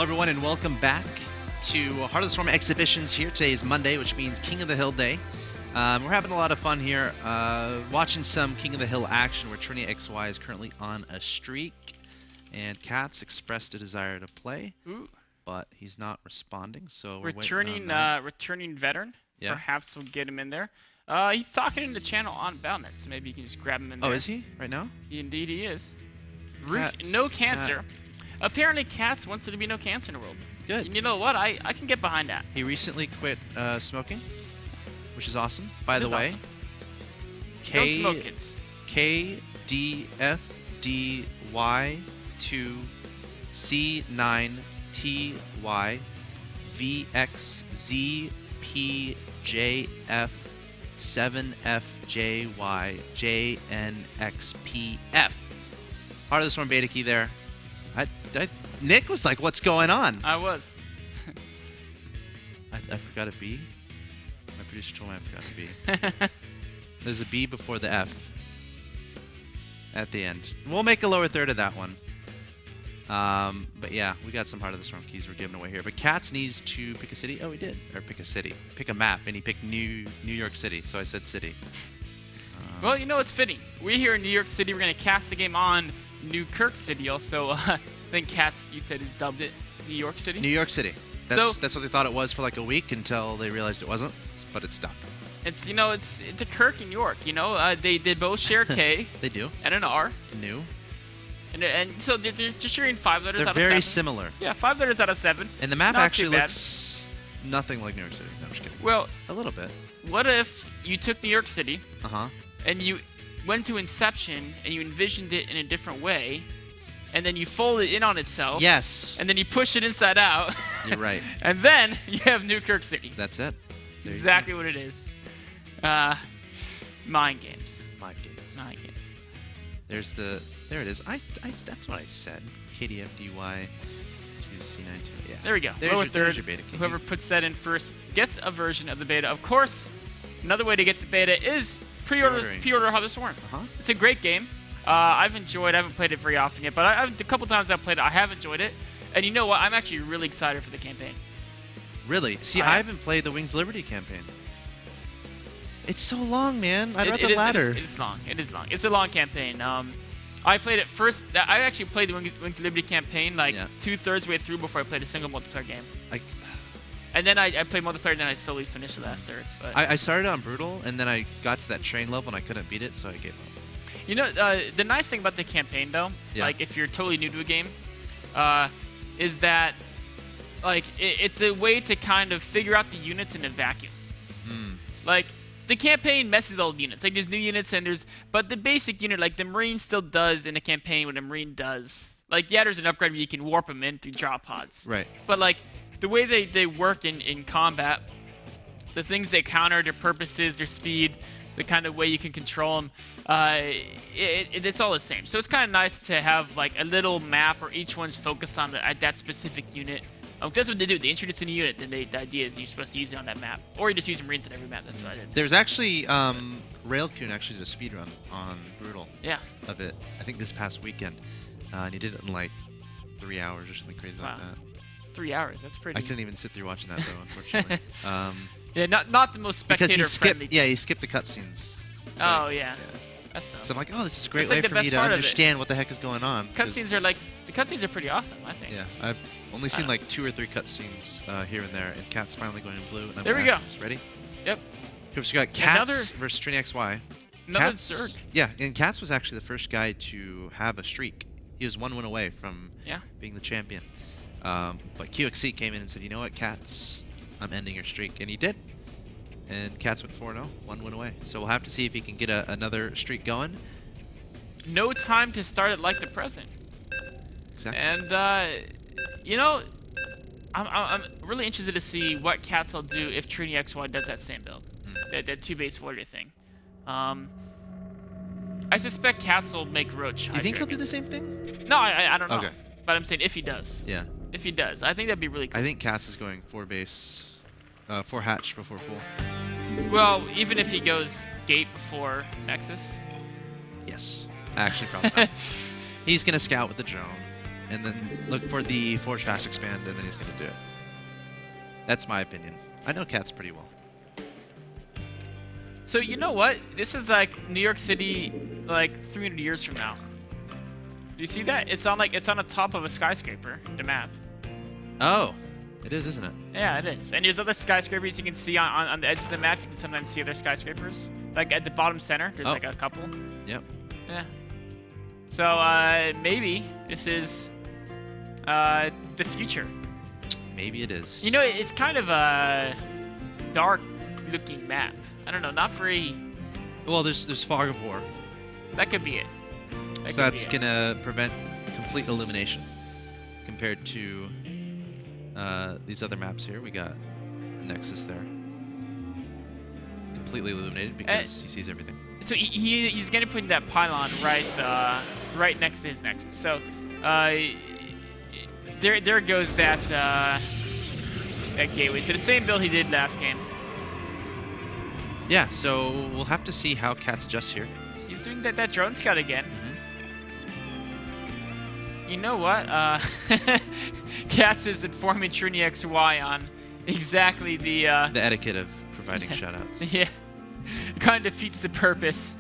everyone, and welcome back to Heart of the Storm exhibitions here. Today is Monday, which means King of the Hill Day. We're having a lot of fun here, watching some King of the Hill action where TriniXY is currently on a streak, and Catz expressed a desire to play, but he's not responding, so we're waiting on that. Returning veteran. Yeah. Perhaps we'll get him in there. He's talking in the channel on Balnet, so maybe you can just grab him in there. Oh, is he? Right now? Indeed he is. Catz, no cancer. Apparently Catz wants there to be no cancer in the world. Good. And you know what? I can get behind that. He recently quit smoking, which is awesome. By the way, awesome. Don't smoke, kids. KDFDY2C9TY VXZPJ7FJYJNXPF. Heart of the Storm beta key there. Nick was like, "What's going on?" I was. I forgot a B. My producer told me I forgot a B. There's a B before the F at the end. We'll make a lower third of that one. But yeah, we got some Heart of the Storm keys we're giving away here. But Catz needs to pick a city. Oh, he did. Or pick a city. Pick a map, and he picked New York City. So I said city. Well, you know, it's fitting. We're here in New York City. We're going to cast the game on New Kirk City. Also, I think Catz, you said, has dubbed it New York City. New York City. That's what they thought it was for like a week until they realized it wasn't. But it's stuck. It's it's a Kirk in York. You know, they both share a K. They do. And an R. New. And so they're just sharing 5 letters out of 7. They're very similar. Yeah, 5 letters out of 7. And the map Not actually too bad. looks nothing like New York City. No, I'm just kidding. Well, a little bit. What if you took New York City and you went to Inception and you envisioned it in a different way, and then you fold it in on itself. Yes. And then you push it inside out. You're right. And then you have New Kirk City. That's it. That's exactly what it is. Mind games. Mind games. Mind games. There it is. That's what I said. KDFDY 2C92. Yeah. There we go. There's your beta key. Whoever puts that in first gets a version of the beta. Of course, another way to get the beta is pre-order Heart of the Storm. It's a great game. I've enjoyed. I haven't played it very often yet, but a couple times I've played it. I have enjoyed it. And you know what? I'm actually really excited for the campaign. Really? See, I haven't played the Wings Liberty campaign. It's so long, man. I'd rather ladder. It is long. It is long. It's a long campaign. I played it first. I actually played the Wings Liberty campaign like 2/3 way through before I played a single multiplayer game. And then I played multiplayer, and then I slowly finished the last third. But I started on Brutal, and then I got to that train level, and I couldn't beat it, so I gave up. You know, the nice thing about the campaign, though, like if you're totally new to a game, is that like it's a way to kind of figure out the units in a vacuum. Like the campaign messes all the units. Like there's new units but the basic unit, like the Marine still does in a campaign what a Marine does. Like there's an upgrade where you can warp them in through drop pods. Right. But like the way they work in combat, the things they counter, their purposes, their speed, the kind of way you can control them, it's all the same. So it's kind of nice to have like a little map where each one's focused on that specific unit. That's what they do. They introduce a new unit, then the idea is you're supposed to use it on that map. Or you just use Marines on every map. That's what I did. There's actually, Railcoon actually did a speedrun on Brutal of it, I think this past weekend. And he did it in like 3 hours or something crazy like that. 3 hours? That's pretty... I couldn't even sit through watching that, though, unfortunately. Yeah, not the most spectator-friendly. He skipped the cutscenes. So that's tough. So I'm like, oh, this is a great way for me to understand what the heck is going on. Cutscenes are pretty awesome, I think. Yeah, I've only seen like 2 or 3 cutscenes here and there, and Catz finally going in blue. And there we go. Ready? Yep. So we got Catz versus TriniXY. Another Zerg. Yeah, and Catz was actually the first guy to have a streak. He was 1 win away from being the champion. But QXC came in and said, you know what, Catz, I'm ending your streak. And he did. And Catz went 4-0, 1 win away. So we'll have to see if he can get another streak going. No time to start it like the present. Exactly. And, you know, I'm really interested to see what Catz will do if TriniXY does that same build. That 2-base warrior thing. I suspect Catz will make Roach. Do you think he'll do the same thing? No, I don't know. Okay. But I'm saying if he does. Yeah. If he does. I think that'd be really cool. I think Catz is going 4-base, 4 hatch before full. Well, even if he goes gate before Nexus? Yes. Actually, probably not. He's going to scout with the drone. and then look for the forge fast expand, and then he's going to do it. That's my opinion. I know Catz pretty well. So you know what? This is like New York City, like 300 years from now. Do you see that? It's on the top of a skyscraper. The map. Oh, it is, isn't it? Yeah, it is. And there's other skyscrapers you can see on the edge of the map. You can sometimes see other skyscrapers. Like at the bottom center, there's like a couple. Yep. Yeah. So maybe this is the future. Maybe it is. You know, it's kind of a dark-looking map. I don't know, not very. Well, there's fog of war. That could be it. So that's gonna prevent complete illumination compared to these other maps here. We got a Nexus there, completely illuminated because he sees everything. So he's gonna put that pylon right next to his Nexus. So there goes that gateway. So the same build he did last game. Yeah, so we'll have to see how Catz adjusts here. He's doing that drone scout again. You know what? Catz is informing TriniXY on exactly the etiquette of providing shoutouts. Yeah, kind of defeats the purpose.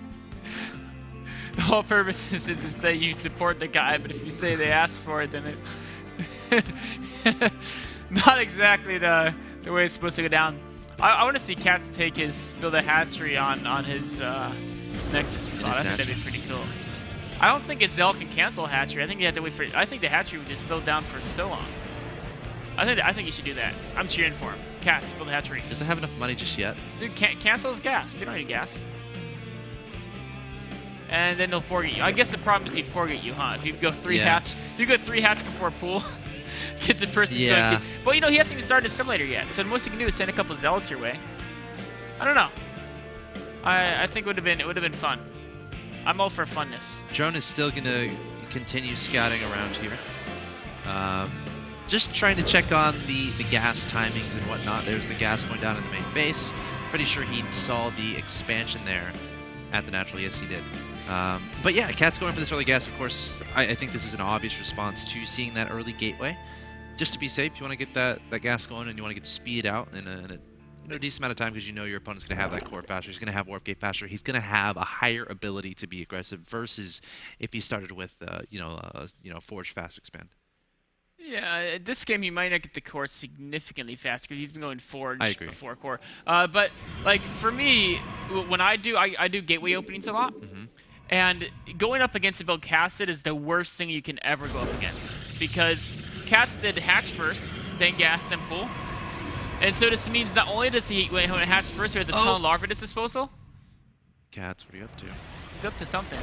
The whole purpose is to say you support the guy, but if you say they asked for it, then it not exactly the way it's supposed to go down. I want to see Catz take build a hatchery on his Nexus spot. I think that'd be pretty cool. I don't think Zell can cancel hatchery. I think you have to wait for. I think the hatchery would just slow down for so long. I think you should do that. I'm cheering for him. Catz, build a hatchery. Doesn't have enough money just yet. Dude, cancel his gas. You don't need gas. And then they'll forget you. I guess the problem is he'd forget you, huh? If you go three hatch before pool, gets a person. Yeah. But you know he hasn't even started the simulator yet. So the most you can do is send a couple zealots your way. I don't know. I think it would have been fun. I'm all for funness. Drone is still going to continue scouting around here. Just trying to check on the gas timings and whatnot. There's the gas going down in the main base. Pretty sure he saw the expansion there at the natural. Yes, he did. But yeah, Catz going for this early gas. Of course, I think this is an obvious response to seeing that early gateway. Just to be safe, you want to get that gas going and you want to get speed out in a decent amount of time because you know your opponent's going to have that core faster. He's going to have warp gate faster. He's going to have a higher ability to be aggressive versus if he started with forge fast expand. Yeah, this game he might not get the core significantly faster because he's been going forge before core. But like for me, when I do gateway openings a lot, and going up against a build casted is the worst thing you can ever go up against because Catz did hatch first, then gas, then pull. And so this means not only does he, when he hatches first, he has a ton of larvae at his disposal. Catz, what are you up to? He's up to something.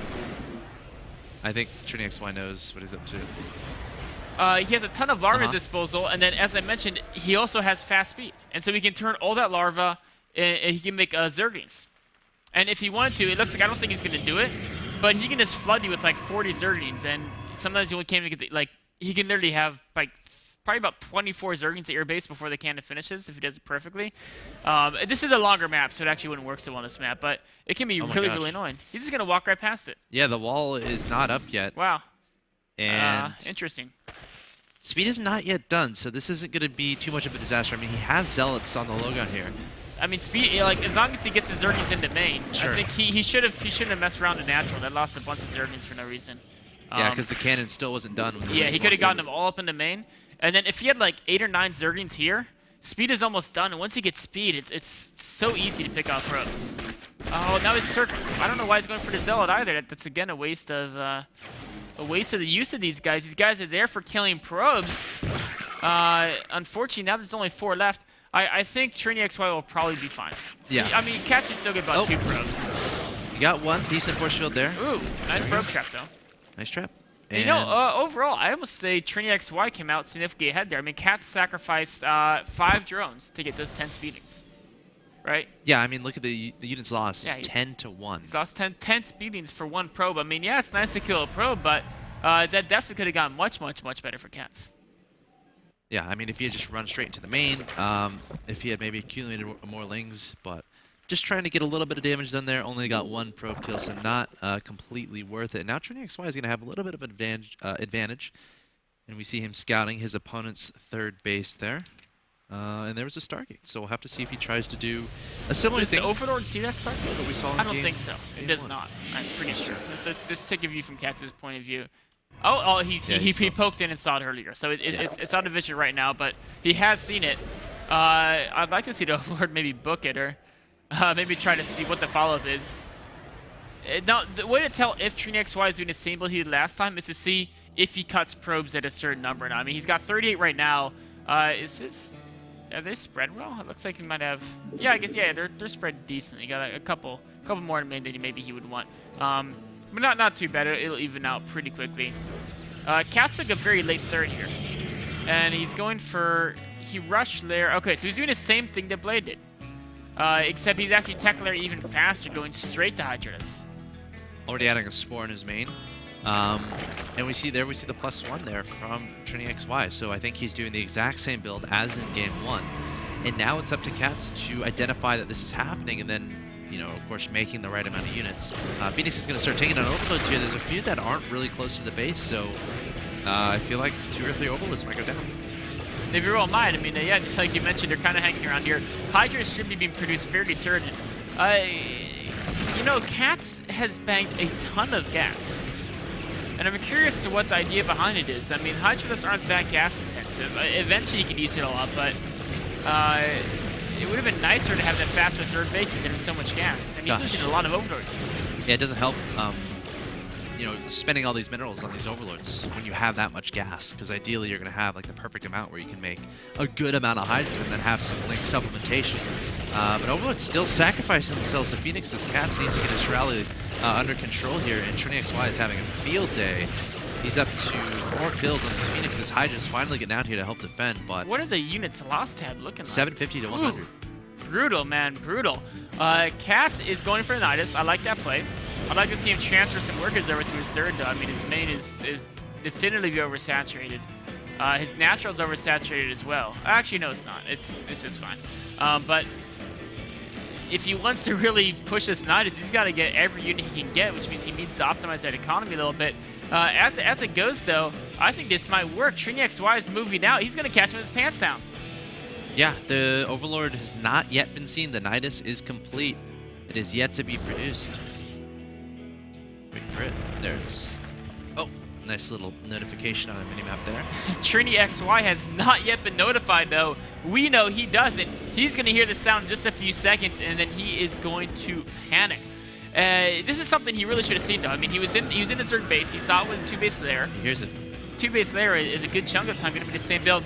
I think TriniXY knows what he's up to. He has a ton of larvae at his disposal, and then, as I mentioned, he also has fast speed. And so he can turn all that larva, and he can make zerglings. And if he wanted to, it looks like I don't think he's going to do it, but he can just flood you with like 40 zerglings, and sometimes you only can't even get he can literally have like probably about 24 zerglings at your base before the cannon finishes if he does it perfectly. This is a longer map, so it actually wouldn't work so well on this map, but it can be really annoying. He's just going to walk right past it. Yeah, the wall is not up yet. Wow. And interesting. Speed is not yet done, so this isn't going to be too much of a disaster. I mean, he has zealots on the Logon here. I mean, speed, as long as he gets his zerglings into main, sure. I think he shouldn't have messed around in natural. That lost a bunch of zerglings for no reason. Yeah, because the cannon still wasn't done. Yeah, he could have gotten them all up into main. And then if he had like 8 or 9 zerglings here, speed is almost done. And once he gets speed, it's so easy to pick off probes. Oh, now he's circle. I don't know why he's going for the zealot either. That's again a waste of the use of these guys. These guys are there for killing probes. Unfortunately, now there's only 4 left. I think TriniXY will probably be fine. Yeah. I mean, Catz should still get about 2 probes. You got one decent force field there. Ooh, nice probe trap though. Nice trap. And you know, overall, I almost say TriniXY came out significantly ahead there. I mean, Catz sacrificed 5 drones to get those 10 speedings, right? Yeah, I mean, look at the units lost. It's Yeah, 10 to 1. He's lost 10 speedings for 1 probe. I mean, yeah, it's nice to kill a probe, but that definitely could have gone much, much, much better for Catz. Yeah, I mean, if he had just run straight into the main, if he had maybe accumulated more lings, but just trying to get a little bit of damage done there. Only got 1 probe kill, so not completely worth it. Now TriniXY is going to have a little bit of an advantage, And we see him scouting his opponent's third base there. And there was a Stargate, so we'll have to see if he tries to do a similar thing. Does the Overlord see that Stargate? That we saw in I don't think so. It does not. I'm pretty sure. Let's take a view from Catz's point of view. Oh, he poked in and saw it earlier, so it's out of vision right now, but he has seen it. I'd like to see the Overlord maybe book it, or maybe try to see what the follow-up is. Now, the way to tell if TriniXY is doing the same build he did last time is to see if he cuts probes at a certain number. Now, I mean, he's got 38 right now. Are they spread well? It looks like he might have. Yeah, I guess they're spread decently. Got a couple more in main than maybe he would want. But not too bad. It'll even out pretty quickly. Catz took a very late third here, and he's going for. He rushed there. Okay, so he's doing the same thing that Blade did, except he's actually tackling there even faster, going straight to Hydras. Already adding a Spore in his main. And we see the +1 there from TriniXY. So I think he's doing the exact same build as in game 1. And now it's up to Catz to identify that this is happening and then, of course, making the right amount of units. Phoenix is going to start taking on overloads here. There's a few that aren't really close to the base, so I feel like 2 or 3 overloads might go down. They very well might. I mean, yeah, like you mentioned, they're kind of hanging around here. Hydras should be being produced fairly certain. Catz has banked a ton of gas. And I'm curious to what the idea behind it is. I mean, Hydras aren't that gas intensive. Eventually you could use it a lot, but it would have been nicer to have that faster third base instead of so much gas. And he's using a lot of overlords. Yeah, it doesn't help, spending all these minerals on these overlords when you have that much gas. Because ideally you're going to have like the perfect amount where you can make a good amount of Hydra and then have some supplementation. But overlords still sacrificing themselves to Phoenix as Catz needs to get his rally under control here, and TriniXY is having a field day. He's up to 4 kills on his Phoenix as Hydra's finally getting out here to help defend, but... What are the units lost tab looking like? 750 to 100. Ooh, brutal, man, brutal. Catz is going for Nidus. I like that play. I'd like to see him transfer some workers over to his third, though. I mean, his main is definitively oversaturated. His natural is oversaturated as well. Actually, no, it's not. It's just fine. But if he wants to really push this Nidus, he's got to get every unit he can get, which means he needs to optimize that economy a little bit. As it goes, though, I think this might work. TriniXY is moving out. He's going to catch him with his pants down. Yeah, the Overlord has not yet been seen. The Nidus is complete. It is yet to be produced. Wait for it. There it is. Oh, nice little notification on the minimap there. TriniXY has not yet been notified, though. We know he doesn't. He's going to hear the sound in just a few seconds, and then he is going to panic. This is something he really should have seen, though. I mean, he was in his third base. He saw it was 2 base there. He hears it. 2 base there is a good chunk of time going to be the same build.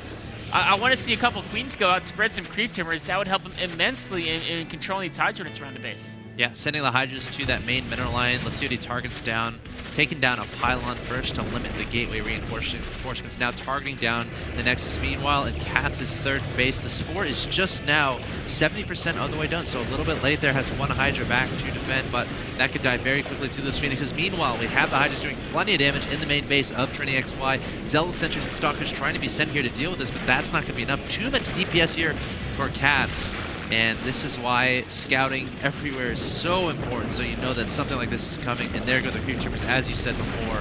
I want to see a couple queens go out, spread some creep timbers. That would help him immensely in controlling these Hydras around the base. Yeah, sending the Hydras to that main mineral line. Let's see what he targets down. Taking down a pylon first to limit the gateway reinforcements. Now targeting down the Nexus. Meanwhile, in Catz's third base, the Spore is just now 70% of the way done. So a little bit late there, has 1 Hydra back to defend, but that could die very quickly to those Phoenixes. Meanwhile, we have the Hydras doing plenty of damage in the main base of TriniXY. Zealot Sentries and Stalkers trying to be sent here to deal with this, but that's not going to be enough. Too much DPS here for Catz. And this is why scouting everywhere is so important, so you know that something like this is coming. And there go the creep troopers, as you said before,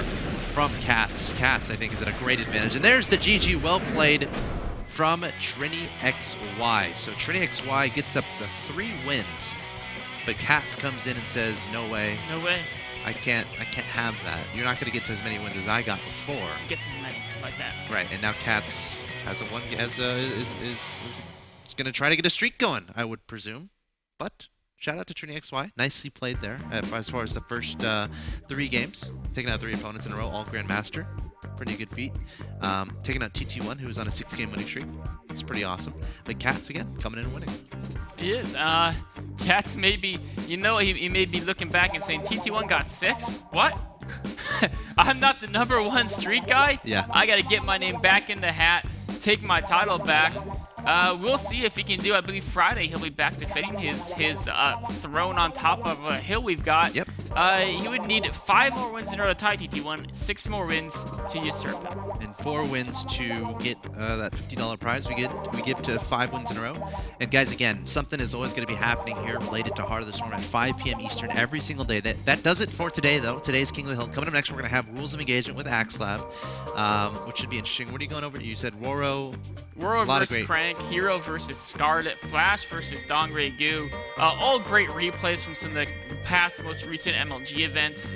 from Catz. Catz, I think, is at a great advantage. And there's the GG, well played from TriniXY. So TriniXY gets up to 3 wins, but Catz comes in and says, "No way, no way, I can't have that. You're not going to get as many wins as I got before." Gets as many like that. Right, and now Catz has is going to try to get a streak going, I would presume. But shout out to TriniXY. Nicely played there as far as the first 3 games. Taking out 3 opponents in a row, all Grandmaster. Pretty good feat. Taking out TT1, who was on a 6-game winning streak. It's pretty awesome. But Catz, again, coming in and winning. He is. Catz may be, he may be looking back and saying, TT1 got 6? What? I'm not the #1 streak guy? Yeah. I got to get my name back in the hat, take my title back. We'll see if he can do. I believe Friday he'll be back defending his throne on top of a hill we've got. Yep. He would need 5 more wins in order to tie TT1, 6 more wins to usurp him. and 4 wins to get that $50 prize we give to 5 wins in a row. And guys, again, something is always going to be happening here related to Heart of the Storm at 5 p.m. Eastern every single day. That does it for today, though. Today's King of the Hill. Coming up next, we're going to have Rules of Engagement with axslav, which should be interesting. What are you going over? You said Roro versus Crank, Hero versus Scarlet, Flash versus Dongray Goo. All great replays from some of the past, most recent MLG events.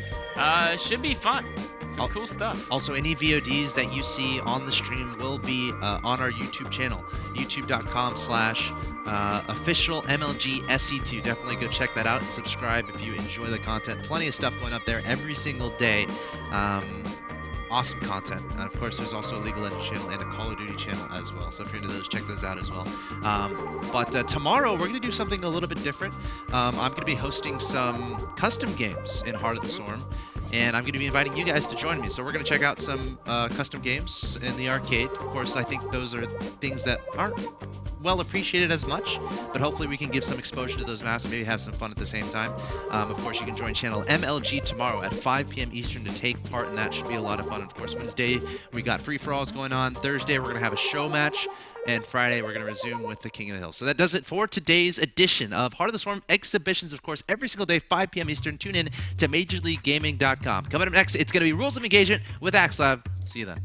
Should be fun. Some cool stuff. Also, any VODs that you see on the stream will be on our YouTube channel, youtube.com/official MLG SE2. Definitely go check that out and subscribe if you enjoy the content. Plenty of stuff going up there every single day. Awesome content. And of course, there's also a League of Legends channel and a Call of Duty channel as well. So if you're into those, check those out as well. But tomorrow, we're going to do something a little bit different. I'm going to be hosting some custom games in Heart of the Storm. And I'm going to be inviting you guys to join me. So we're going to check out some custom games in the arcade. Of course, I think those are things that aren't well appreciated as much, but hopefully we can give some exposure to those maps and maybe have some fun at the same time. Of course, you can join channel MLG tomorrow at 5 p.m. Eastern to take part in that. Should be a lot of fun. Of course, Wednesday, we got free-for-alls going on. Thursday, we're going to have a show match. And Friday, we're going to resume with the King of the Hill. So that does it for today's edition of Heart of the Storm exhibitions. Of course, every single day, 5 p.m. Eastern. Tune in to MajorLeagueGaming.com. Coming up next, it's going to be Rules of Engagement with axslav. See you then.